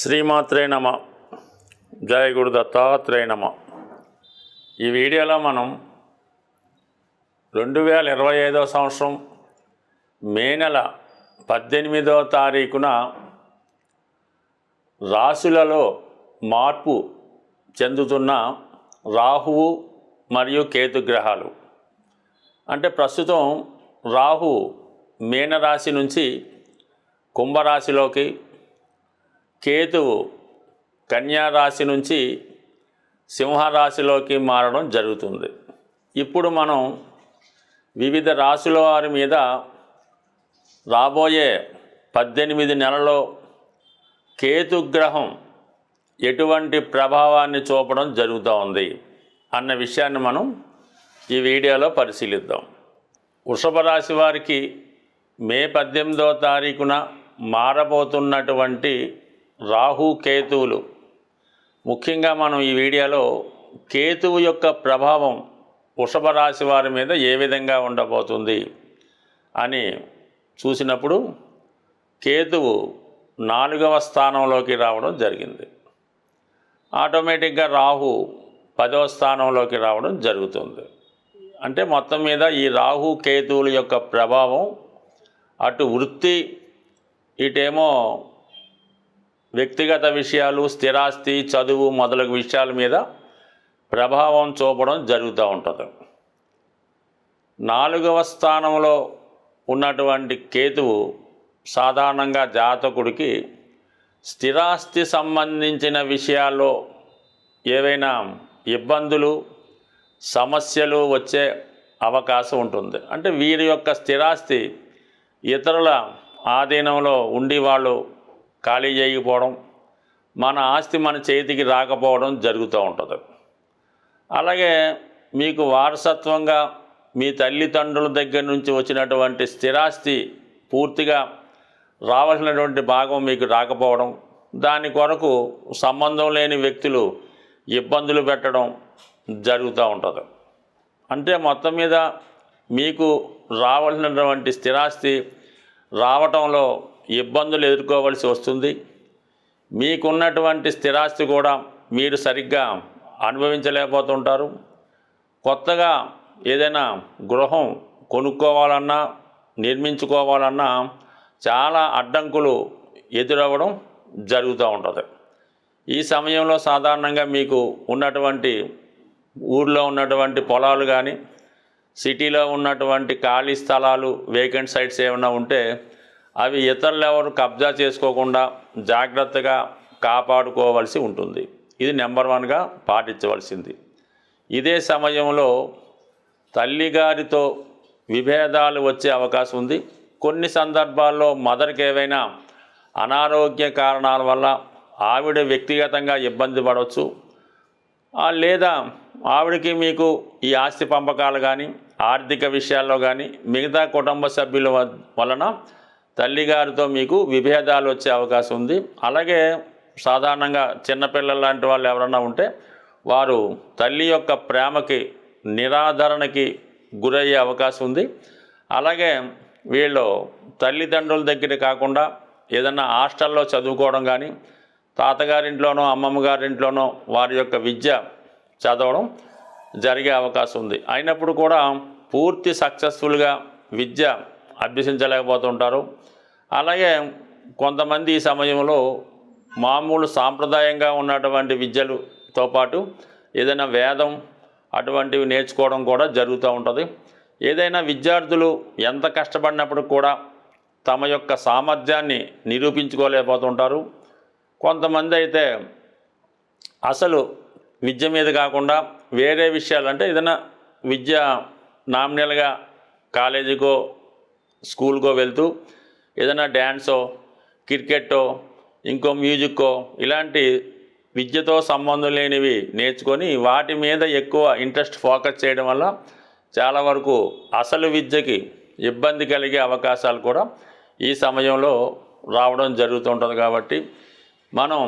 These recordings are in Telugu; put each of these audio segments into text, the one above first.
శ్రీమాత్రే నమ. జయ గురు దత్తాత్రేయ నమ. ఈ వీడియోలో మనం 2025వ సంవత్సరం మే నెల 18వ తారీఖున రాశులలో మార్పు చెందుతున్న రాహువు మరియు కేతు గ్రహాలు, అంటే ప్రస్తుతం రాహు మీనరాశి నుంచి కుంభరాశిలోకి, కేతువు కన్యారాశి నుంచి సింహరాశిలోకి మారడం జరుగుతుంది. ఇప్పుడు మనం వివిధ రాశుల వారి మీద రాబోయే 18 నెలల్లో కేతుగ్రహం ఎటువంటి ప్రభావాన్ని చూపడం జరుగుతూ ఉంది అన్న విషయాన్ని మనం ఈ వీడియోలో పరిశీలిద్దాం. వృషభ రాశి వారికి మే 18వ తారీఖున మారబోతున్నటువంటి రాహు కేతువులు, ముఖ్యంగా మనం ఈ వీడియోలో కేతువు యొక్క ప్రభావం వృషభ రాశి వారి మీద ఏ విధంగా ఉండబోతుంది అని చూసినప్పుడు కేతువు 4వ స్థానంలోకి రావడం జరిగింది. ఆటోమేటిక్గా రాహు 10వ స్థానంలోకి రావడం జరుగుతుంది. అంటే మొత్తం మీద ఈ రాహు కేతువుల యొక్క ప్రభావం అటు వృత్తి, ఇటేమో వ్యక్తిగత విషయాలు, స్థిరాస్తి, చదువు మొదలగు విషయాల మీద ప్రభావం చూపడం జరుగుతూ ఉంటుంది. 4వ స్థానంలో ఉన్నటువంటి కేతువు సాధారణంగా జాతకుడికి స్థిరాస్తి సంబంధించిన విషయాల్లో ఏవైనా ఇబ్బందులు, సమస్యలు వచ్చే అవకాశం ఉంటుంది. అంటే వీరి యొక్క స్థిరాస్తి ఇతరుల ఆధీనంలో ఉండి వాళ్ళు ఖాళీ చేయకపోవడం, మన ఆస్తి మన చేతికి రాకపోవడం జరుగుతూ ఉంటుంది. అలాగే మీకు వారసత్వంగా మీ తల్లిదండ్రుల దగ్గర నుంచి వచ్చినటువంటి స్థిరాస్తి పూర్తిగా రావాల్సినటువంటి భాగం మీకు రాకపోవడం, దాని కొరకు సంబంధం లేని వ్యక్తులు ఇబ్బందులు పెట్టడం జరుగుతూ ఉంటుంది. అంటే మొత్తం మీద మీకు రావాల్సినటువంటి స్థిరాస్తి రావటంలో ఇబ్బందులు ఎదుర్కోవలసి వస్తుంది. మీకున్నటువంటి స్థిరాస్తి కూడా మీరు సరిగ్గా అనుభవించలేకపోతుంటారు. కొత్తగా ఏదైనా గృహం కొనుక్కోవాలన్నా, నిర్మించుకోవాలన్నా చాలా అడ్డంకులు ఎదురవ్వడం జరుగుతూ ఉంటుంది. ఈ సమయంలో సాధారణంగా మీకు ఉన్నటువంటి ఊర్లో ఉన్నటువంటి పొలాలు కానీ, సిటీలో ఉన్నటువంటి ఖాళీ స్థలాలు, వేకెంట్ సైట్స్ ఏమైనా ఉంటే అవి ఇతరులు ఎవరు కబ్జా చేసుకోకుండా జాగ్రత్తగా కాపాడుకోవాల్సి ఉంటుంది. ఇది నెంబర్ 1గా పాటించవలసింది. ఇదే సమయంలో తల్లిగారితో విభేదాలు వచ్చే అవకాశం ఉంది. కొన్ని సందర్భాల్లో మదర్కి ఏవైనా అనారోగ్య కారణాల వల్ల ఆవిడ వ్యక్తిగతంగా ఇబ్బంది పడవచ్చు. లేదా ఆవిడకి మీకు ఈ ఆస్తి పంపకాలు కానీ, ఆర్థిక విషయాల్లో కానీ, మిగతా కుటుంబ సభ్యుల వలన తల్లిగారితో మీకు విభేదాలు వచ్చే అవకాశం ఉంది. అలాగే సాధారణంగా చిన్నపిల్లల లాంటి వాళ్ళు ఎవరన్నా ఉంటే వారు తల్లి యొక్క ప్రేమకి, నిరాదరణకి గురయ్యే అవకాశం ఉంది. అలాగే వీళ్ళు తల్లిదండ్రుల దగ్గర కాకుండా ఏదన్నా హాస్టల్లో చదువుకోవడం కానీ, తాతగారింట్లోనో అమ్మమ్మ గారింట్లోనో వారి యొక్క విద్య చదవడం జరిగే అవకాశం ఉంది. అయినప్పుడు కూడా పూర్తి సక్సెస్ఫుల్గా విద్య అభ్యసించలేకపోతుంటారు. అలాగే కొంతమంది ఈ సమయంలో మామూలు సాంప్రదాయంగా ఉన్నటువంటి విద్యలతో పాటు ఏదైనా వేదం అటువంటివి నేర్చుకోవడం కూడా జరుగుతూ ఉంటుంది. ఏదైనా విద్యార్థులు ఎంత కష్టపడినప్పుడు కూడా తమ యొక్క సామర్థ్యాన్ని నిరూపించుకోలేకపోతుంటారు. కొంతమంది అయితే అసలు విద్య మీద కాకుండా వేరే విషయాలు, అంటే ఏదైనా విద్య నామినల్గా కాలేజీకో స్కూల్కో వెళ్తూ ఏదైనా డ్యాన్సో, క్రికెట్టో, ఇంకో మ్యూజిక్కో ఇలాంటి విద్యతో సంబంధం లేనివి నేర్చుకొని వాటి మీద ఎక్కువ ఇంట్రెస్ట్ ఫోకస్ చేయడం వల్ల చాలా వరకు అసలు విద్యకి ఇబ్బంది కలిగే అవకాశాలు కూడా ఈ సమయంలో రావడం జరుగుతుంటుంది. కాబట్టి మనం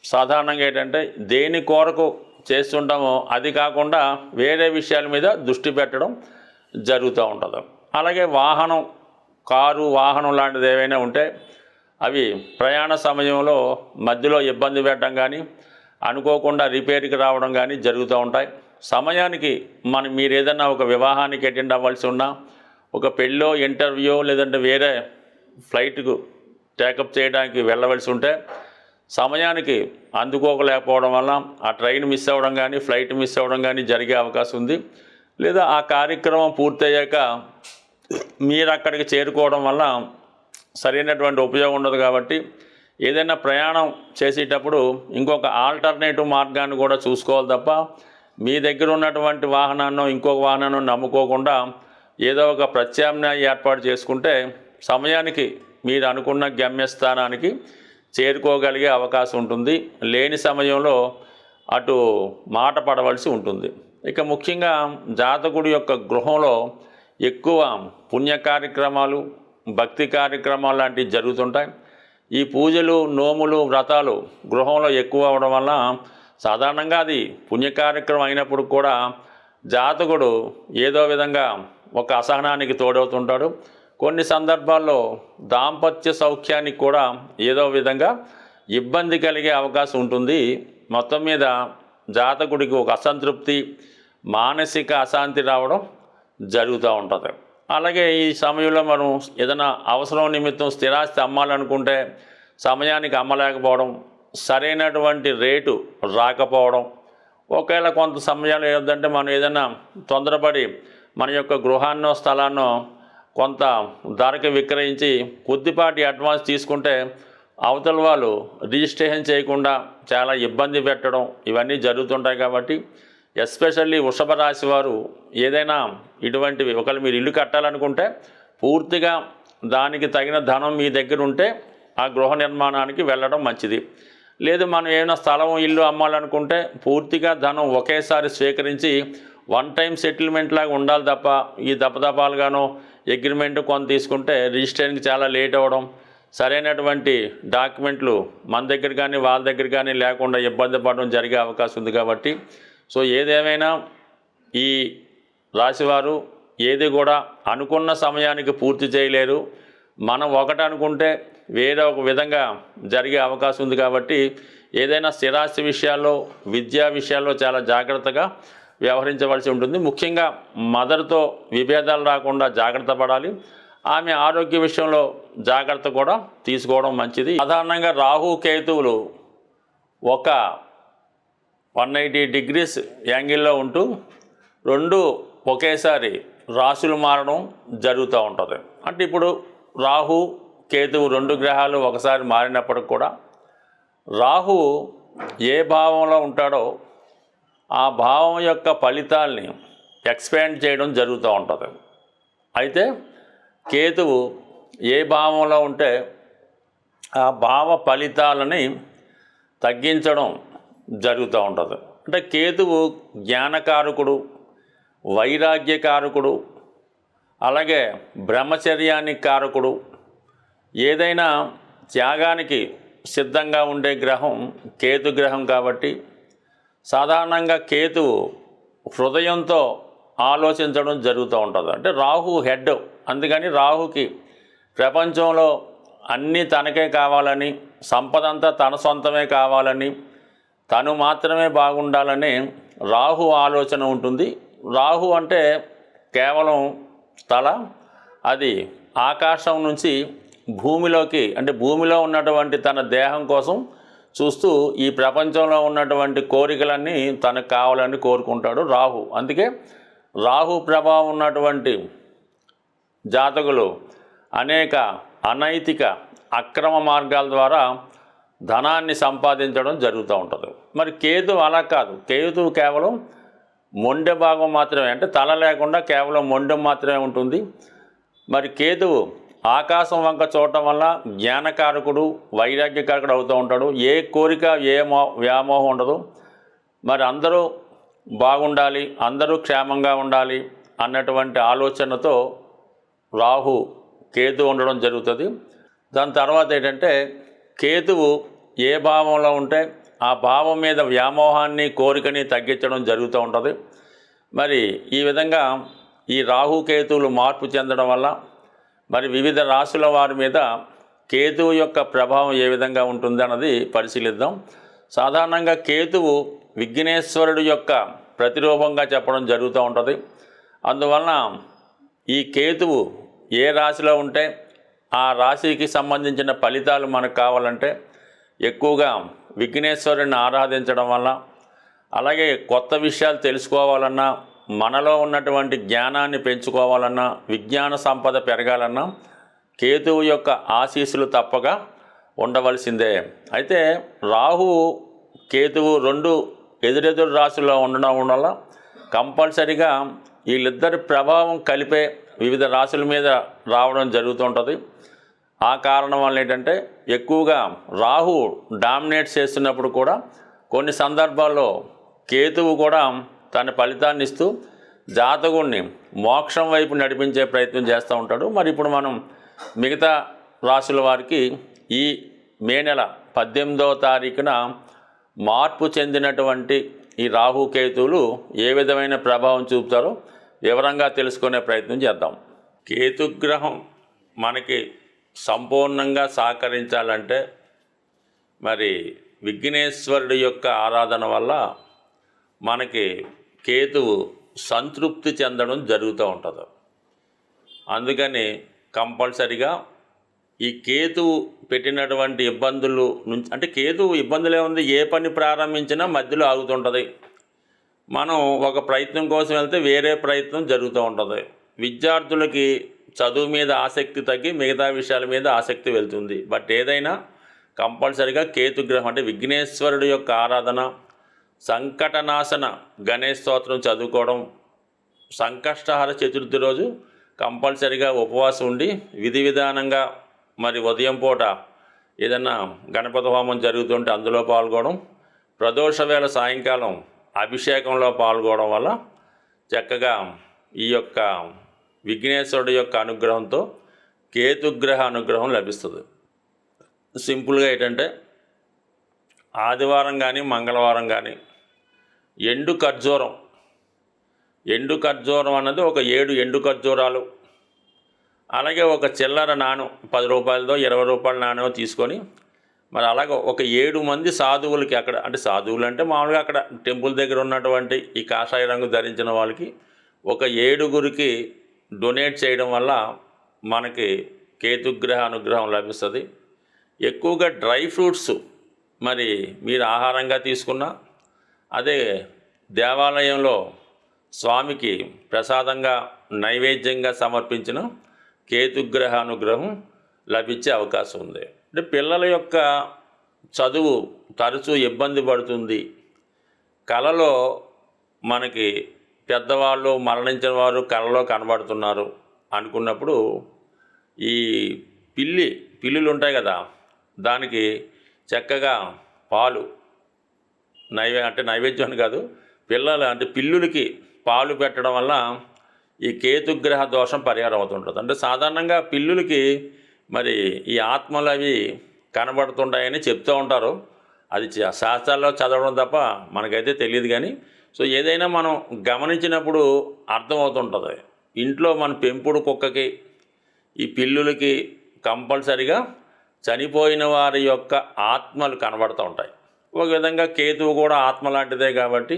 సాధారణంగా ఏంటంటే దేని కొరకు చేస్తుంటామో అది కాకుండా వేరే విషయాల మీద దృష్టి పెట్టడం జరుగుతూ ఉంటుంది. అలాగే వాహనం, కారు, వాహనం లాంటిది ఏవైనా ఉంటే అవి ప్రయాణ సమయంలో మధ్యలో ఇబ్బంది పెట్టడం కానీ అనుకోకుండా రిపేర్కి రావడం కానీ జరుగుతూ ఉంటాయి. సమయానికి మీరు ఏదైనా ఒక వివాహానికి అటెండ్ అవ్వాల్సి ఉన్నా, ఒక పెళ్ళో ఇంటర్వ్యూ లేదంటే వేరే ఫ్లైట్కు టేకప్ చేయడానికి వెళ్ళవలసి ఉంటే సమయానికి అందుకోలేకపోవడం వల్ల ఆ ట్రైన్ మిస్ అవ్వడం కానీ ఫ్లైట్ మిస్ అవ్వడం కానీ జరిగే అవకాశం ఉంది. లేదా ఆ కార్యక్రమం పూర్తయ్యాక మీరు అక్కడికి చేరుకోవడం వల్ల సరైనటువంటి ఉపయోగం ఉండదు. కాబట్టి ఏదైనా ప్రయాణం చేసేటప్పుడు ఇంకొక ఆల్టర్నేటివ్ మార్గాన్ని కూడా చూసుకోవాలి తప్ప మీ దగ్గర ఉన్నటువంటి వాహనాన్ని ఇంకొక వాహనాన్ని నమ్ముకోకుండా ఏదో ఒక ప్రత్యామ్నాయ ఏర్పాటు చేసుకుంటే సమయానికి మీరు అనుకున్న గమ్యస్థానానికి చేరుకోగలిగే అవకాశం ఉంటుంది. లేని సమయంలో అటు మాట పడవలసి ఉంటుంది. ఇక ముఖ్యంగా జాతకుడి యొక్క గృహంలో ఎక్కువ పుణ్య కార్యక్రమాలు, భక్తి కార్యక్రమాలు లాంటివి జరుగుతుంటాయి. ఈ పూజలు, నోములు, వ్రతాలు గృహంలో ఎక్కువ అవడం వల్ల సాధారణంగా అది పుణ్య కార్యక్రమం అయినప్పుడు కూడా జాతకుడు ఏదో విధంగా ఒక అసహనానికి తోడవుతుంటాడు. కొన్ని సందర్భాల్లో దాంపత్య సౌఖ్యానికి కూడా ఏదో విధంగా ఇబ్బంది కలిగే అవకాశం ఉంటుంది. మొత్తం మీద జాతకుడికి ఒక అసంతృప్తి, మానసిక అశాంతి రావడం జరుగుతూ ఉంటుంది. అలాగే ఈ సమయంలో మనం ఏదైనా అవసరం నిమిత్తం స్థిరాస్తి అమ్మాలనుకుంటే సమయానికి అమ్మలేకపోవడం, సరైనటువంటి రేటు రాకపోవడం, ఒకవేళ కొంత సమయాలు ఏదంటే మనం ఏదైనా తొందరపడి మన యొక్క గృహాన్నో స్థలాన్నో కొంత ధరకి విక్రయించి కొద్దిపాటి అడ్వాన్స్ తీసుకుంటే అవతల వాళ్ళు రిజిస్ట్రేషన్ చేయకుండా చాలా ఇబ్బంది పెట్టడం ఇవన్నీ జరుగుతుంటాయి. కాబట్టి ఎస్పెషల్లీ వృషభ రాశి వారు ఏదైనా ఇటువంటివి ఒకవేళ మీరు ఇల్లు కట్టాలనుకుంటే పూర్తిగా దానికి తగిన ధనం మీ దగ్గర ఉంటే ఆ గృహ నిర్మాణానికి వెళ్ళడం మంచిది. లేదు మనం ఏమైనా స్థలం, ఇల్లు అమ్మాలనుకుంటే పూర్తిగా ధనం ఒకేసారి స్వీకరించి వన్ టైం సెటిల్మెంట్ లాగా ఉండాలి తప్ప ఈ దపదపాలుగానో అగ్రిమెంట్ కొంత తీసుకుంటే రిజిస్ట్రేషన్కి చాలా లేట్ అవ్వడం, సరైనటువంటి డాక్యుమెంట్లు మన దగ్గర కానీ వాళ్ళ దగ్గర కానీ లేకుండా ఇబ్బంది పడడం జరిగే అవకాశం ఉంది. కాబట్టి సో ఏదేమైనా ఈ రాశివారు ఏది కూడా అనుకున్న సమయానికి పూర్తి చేయలేరు. మనం ఒకటి అనుకుంటే వేరే ఒక విధంగా జరిగే అవకాశం ఉంది. కాబట్టి ఏదైనా స్థిరాస్తి విషయాల్లో, విద్యా విషయాల్లో చాలా జాగ్రత్తగా వ్యవహరించవలసి ఉంటుంది. ముఖ్యంగా మదర్తో విభేదాలు రాకుండా జాగ్రత్త పడాలి. ఆమె ఆరోగ్య విషయంలో జాగ్రత్త కూడా తీసుకోవడం మంచిది. సాధారణంగా రాహు కేతువులు ఒక 180 degrees యాంగిల్లో ఉంటూ రెండు ఒకేసారి రాశులు మారడం జరుగుతూ ఉంటుంది. అంటే ఇప్పుడు రాహు కేతువు రెండు గ్రహాలు ఒకసారి మారినప్పటికి కూడా రాహు ఏ భావంలో ఉంటాడో ఆ భావం యొక్క ఫలితాల్ని ఎక్స్పాండ్ చేయడం జరుగుతూ ఉంటుంది. అయితే కేతువు ఏ భావంలో ఉంటే ఆ భావ ఫలితాలని తగ్గించడం జరుగుతూ ఉంటుంది. అంటే కేతువు జ్ఞానకారకుడు, వైరాగ్యకారకుడు, అలాగే బ్రహ్మచర్యానికి కారకుడు. ఏదైనా త్యాగానికి సిద్ధంగా ఉండే గ్రహం కేతు గ్రహం. కాబట్టి సాధారణంగా కేతువు హృదయంతో ఆలోచించడం జరుగుతూ ఉంటుంది. అంటే రాహు హెడ్, అందుకని రాహుకి ప్రపంచంలో అన్నీ తనకే కావాలని, సంపద అంతా తన సొంతమే కావాలని, తను మాత్రమే బాగుండాలని రాహు ఆలోచన ఉంటుంది. రాహు అంటే కేవలం తల, అది ఆకాశం నుంచి భూమిలోకి, అంటే భూమిలో ఉన్నటువంటి తన దేహం కోసం చూస్తూ ఈ ప్రపంచంలో ఉన్నటువంటి కోరికలన్నీ తనకు కావాలని కోరుకుంటాడు రాహు. అందుకే రాహు ప్రభావం ఉన్నటువంటి జాతకులు అనేక అనైతిక అక్రమ మార్గాల ద్వారా ధనాన్ని సంపాదించడం జరుగుతూ ఉంటుంది. మరి కేతు అలా కాదు. కేతు కేవలం మొండె భాగం మాత్రమే, అంటే తల లేకుండా కేవలం మొండెం మాత్రమే ఉంటుంది. మరి కేతువు ఆకాశం వంక చూడటం వల్ల జ్ఞానకారకుడు, వైరాగ్యకారకుడు అవుతూ ఉంటాడు. ఏ కోరిక, ఏ వ్యామోహం ఉండదు. మరి అందరూ బాగుండాలి, అందరూ క్షేమంగా ఉండాలి అన్నటువంటి ఆలోచనతో రాహు కేతు ఉండడం జరుగుతుంది. దాని తర్వాత ఏంటంటే కేతువు ఏ భావంలో ఉంటే ఆ భావం మీద వ్యామోహాన్ని, కోరికని తగ్గించడం జరుగుతూ ఉంటుంది. మరి ఈ విధంగా ఈ రాహు కేతువులు మార్పు చెందడం వల్ల మరి వివిధ రాశుల వారి మీద కేతువు యొక్క ప్రభావం ఏ విధంగా ఉంటుంది అన్నది పరిశీలిద్దాం. సాధారణంగా కేతువు విఘ్నేశ్వరుడు యొక్క ప్రతిరూపంగా చెప్పడం జరుగుతూ ఉంటుంది. అందువలన ఈ కేతువు ఏ రాశిలో ఉంటే ఆ రాశికి సంబంధించిన ఫలితాలు మనకు కావాలంటే ఎక్కువగా విఘ్నేశ్వరుని ఆరాధించడం వల్ల, అలాగే కొత్త విషయాలు తెలుసుకోవాలన్నా, మనలో ఉన్నటువంటి జ్ఞానాన్ని పెంచుకోవాలన్నా, విజ్ఞాన సంపద పెరగాలన్నా కేతువు యొక్క ఆశీస్సులు తప్పక ఉండవలసిందే. అయితే రాహు కేతువు రెండు ఎదురెదురు రాశుల్లో ఉండడం వల్ల కంపల్సరిగా వీళ్ళిద్దరి ప్రభావం కలిపే వివిధ రాశుల మీద రావడం జరుగుతుంటుంది. ఆ కారణం వల్ల ఏంటంటే ఎక్కువగా రాహు డామినేట్ చేస్తున్నప్పుడు కూడా కొన్ని సందర్భాల్లో కేతువు కూడా తన ఫలితాన్ని ఇస్తూ జాతకుడిని మోక్షం వైపు నడిపించే ప్రయత్నం చేస్తూ ఉంటాడు. మరి ఇప్పుడు మనం మిగతా రాశుల వారికి ఈ మే నెల 18వ తారీఖున మార్పు చెందినటువంటి ఈ రాహుకేతువులు ఏ విధమైన ప్రభావం చూపుతారో వివరంగా తెలుసుకునే ప్రయత్నం చేద్దాం. కేతుగ్రహం మనకి సంపూర్ణంగా సహకరించాలంటే మరి విఘ్నేశ్వరుడి యొక్క ఆరాధన వల్ల మనకి కేతువు సంతృప్తి చెందడం జరుగుతూ ఉంటుంది. అందుకని కంపల్సరిగా ఈ కేతువు పెట్టినటువంటి ఇబ్బందులు నుంచి, అంటే కేతువు ఇబ్బందులే ఉంది, ఏ పని ప్రారంభించినా మధ్యలో ఆగుతుంటుంది. మనం ఒక ప్రయత్నం కోసం వెళ్తే వేరే ప్రయత్నం జరుగుతూ ఉంటుంది. విద్యార్థులకి చదువు మీద ఆసక్తి తగ్గి మిగతా విషయాల మీద ఆసక్తి వెళ్తుంది. బట్ ఏదైనా కంపల్సరిగా కేతుగ్రహం అంటే విఘ్నేశ్వరుడు యొక్క ఆరాధన, సంకటనాశన గణేష్ స్తోత్రం చదువుకోవడం, సంకష్టహర చతుర్థి రోజు కంపల్సరిగా ఉపవాసం ఉండి విధి విధానంగా మరి ఉదయం పూట ఏదన్నా గణపతి హోమం జరుగుతుంటే అందులో పాల్గొనడం, ప్రదోష వేళ సాయంకాలం అభిషేకంలో పాల్గొనడం వల్ల చక్కగా ఈ యొక్క విఘ్నేశ్వరుడు యొక్క అనుగ్రహంతో కేతుగ్రహ అనుగ్రహం లభిస్తుంది. సింపుల్గా ఏంటంటే ఆదివారం కానీ మంగళవారం కానీ ఎండు ఖర్జూరం అన్నది ఒక 7 ఎండు ఖర్జూరాలు, అలాగే ఒక చిల్లర నాణం 10 రూపాయలదో 20 రూపాయల నాణ్యం తీసుకొని మరి అలాగే ఒక 7 మంది సాధువులకి, అక్కడ అంటే సాధువులు అంటే మామూలుగా అక్కడ టెంపుల్ దగ్గర ఉన్నటువంటి ఈ కాషాయ రంగు ధరించిన వాళ్ళకి ఒక 7గురికి డొనేట్ చేయడం వల్ల మనకి కేతుగ్రహ అనుగ్రహం లభిస్తుంది. ఎక్కువగా డ్రై ఫ్రూట్స్ మరి మీరు ఆహారంగా తీసుకున్నా, అదే దేవాలయంలో స్వామికి ప్రసాదంగా నైవేద్యంగా సమర్పించిన కేతుగ్రహ అనుగ్రహం లభించే అవకాశం ఉంది. అంటే పిల్లల యొక్క చదువు తరచూ ఇబ్బంది పడుతుంది, కలలో మనకి పెద్దవాళ్ళు మరణించిన వారు కలలో కనబడుతున్నారు అనుకున్నప్పుడు ఈ పిల్లులు ఉంటాయి కదా, దానికి చక్కగా పాలు నైవేద్యం అని కాదు, పిల్లులకి పాలు పెట్టడం వల్ల ఈ కేతుగ్రహ దోషం పరిహారం అవుతుంటుంది. అంటే సాధారణంగా పిల్లులకి మరి ఈ ఆత్మలు అవి కనబడుతుంటాయని చెప్తూ ఉంటారు. అది శాస్త్రాల్లో చదవడం తప్ప మనకైతే తెలియదు. కానీ సో ఏదైనా మనం గమనించినప్పుడు అర్థమవుతుంటుంది. ఇంట్లో మన పెంపుడు కుక్కకి ఈ పిల్లులకి కంపల్సరిగా చనిపోయిన వారి యొక్క ఆత్మలు కనబడుతూ ఉంటాయి. ఒక విధంగా కేతువు కూడా ఆత్మ లాంటిదే కాబట్టి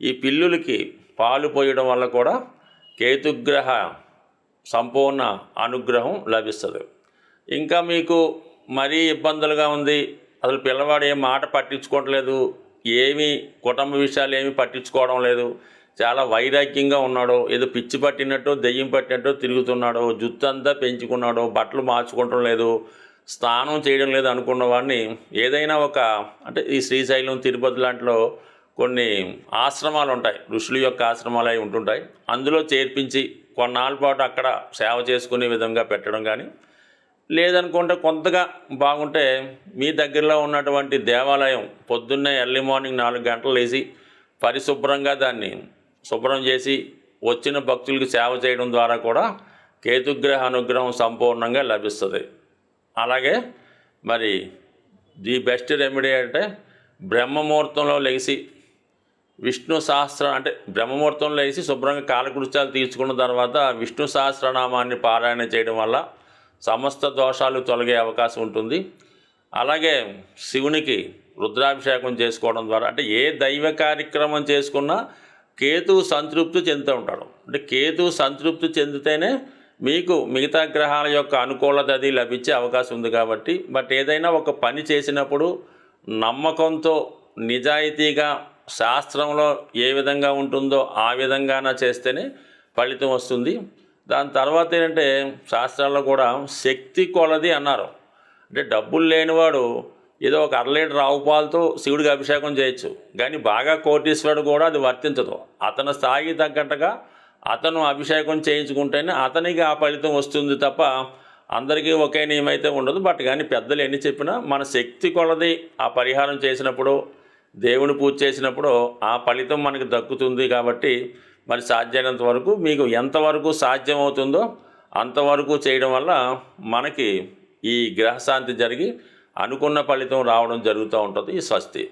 ఈ పిల్లులకి పాలు పోయడం వల్ల కూడా కేతుగ్రహ సంపూర్ణ అనుగ్రహం లభిస్తుంది. ఇంకా మీకు మరీ ఇబ్బందులుగా ఉంది, అసలు పిల్లవాడు ఏం మాట పట్టించుకోవట్లేదు, ఏమీ కుటుంబ విషయాలు ఏమీ పట్టించుకోవడం లేదు, చాలా వైరాగ్యంగా ఉన్నాడు, ఏదో పిచ్చి పట్టినట్టు దెయ్యం పట్టినట్టు తిరుగుతున్నాడు, జుత్తు అంతా పెంచుకున్నాడు, బట్టలు మార్చుకోవటం లేదు, స్నానం చేయడం లేదు అనుకున్న వాడిని ఏదైనా అంటే ఈ శ్రీశైలం తిరుపతి లాంటిలో కొన్ని ఆశ్రమాలు ఉంటాయి, ఋషుల యొక్క ఆశ్రమాలు అవి ఉంటుంటాయి, అందులో చేర్పించి కొన్నాళ్ళ పాటు అక్కడ సేవ చేసుకునే విధంగా పెట్టడం కానీ, లేదనుకుంటే కొంతగా బాగుంటే మీ దగ్గరలో ఉన్నటువంటి దేవాలయం పొద్దున్నే ఎర్లీ మార్నింగ్ 4 గంటలు లేచి పరిశుభ్రంగా దాన్ని శుభ్రం చేసి వచ్చిన భక్తులకు సేవ చేయడం ద్వారా కూడా కేతుగ్రహ అనుగ్రహం సంపూర్ణంగా లభిస్తుంది. అలాగే మరి ది బెస్ట్ రెమెడీ అంటే బ్రహ్మముహూర్తంలో లేచి విష్ణు సహస్ర అంటే బ్రహ్మముహూర్తంలో లేచి శుభ్రంగా కాలకృత్యాలు తీర్చుకున్న తర్వాత విష్ణు సహస్రనామాన్ని పారాయణ చేయడం వల్ల సమస్త దోషాలు తొలగే అవకాశం ఉంటుంది. అలాగే శివునికి రుద్రాభిషేకం చేసుకోవడం ద్వారా, అంటే ఏ దైవ కార్యక్రమం చేసుకున్నా కేతువు సంతృప్తి చెందుతూ ఉంటాడు. అంటే కేతువు సంతృప్తి చెందితేనే మీకు మిగతా గ్రహాల యొక్క అనుకూలత అది లభించే అవకాశం ఉంది కాబట్టి, బట్ ఏదైనా ఒక పని చేసినప్పుడు నమ్మకంతో నిజాయితీగా శాస్త్రంలో ఏ విధంగా ఉంటుందో ఆ విధంగానే చేస్తేనే ఫలితం వస్తుంది. దాని తర్వాత ఏంటంటే శాస్త్రాల్లో కూడా శక్తి కొలది అన్నారు. అంటే డబ్బులు లేనివాడు ఏదో ఒక 1/2 లీటర్ ఆవు పాలతో శివుడికి అభిషేకం చేయొచ్చు, కానీ బాగా కోటీశ్వరుడు కూడా అది వర్తించదు. అతని స్థాయికి తగ్గట్టుగా అతను అభిషేకం చేయించుకుంటేనే అతనికి ఆ ఫలితం వస్తుంది తప్ప అందరికీ ఒకే నియమం అయితే ఉండదు. బట్ కానీ పెద్దలు ఎన్ని చెప్పినా మన శక్తి కొలది ఆ పరిహారం చేసినప్పుడు, దేవుని పూజ చేసినప్పుడు ఆ ఫలితం మనకి దక్కుతుంది. కాబట్టి మరి సాధ్యమైనంత వరకు మీకు ఎంతవరకు సాధ్యమవుతుందో అంతవరకు చేయడం వల్ల మనకి ఈ గ్రహశాంతి జరిగి అనుకున్న ఫలితం రావడం జరుగుతూ ఉంటుంది. స్వస్తి.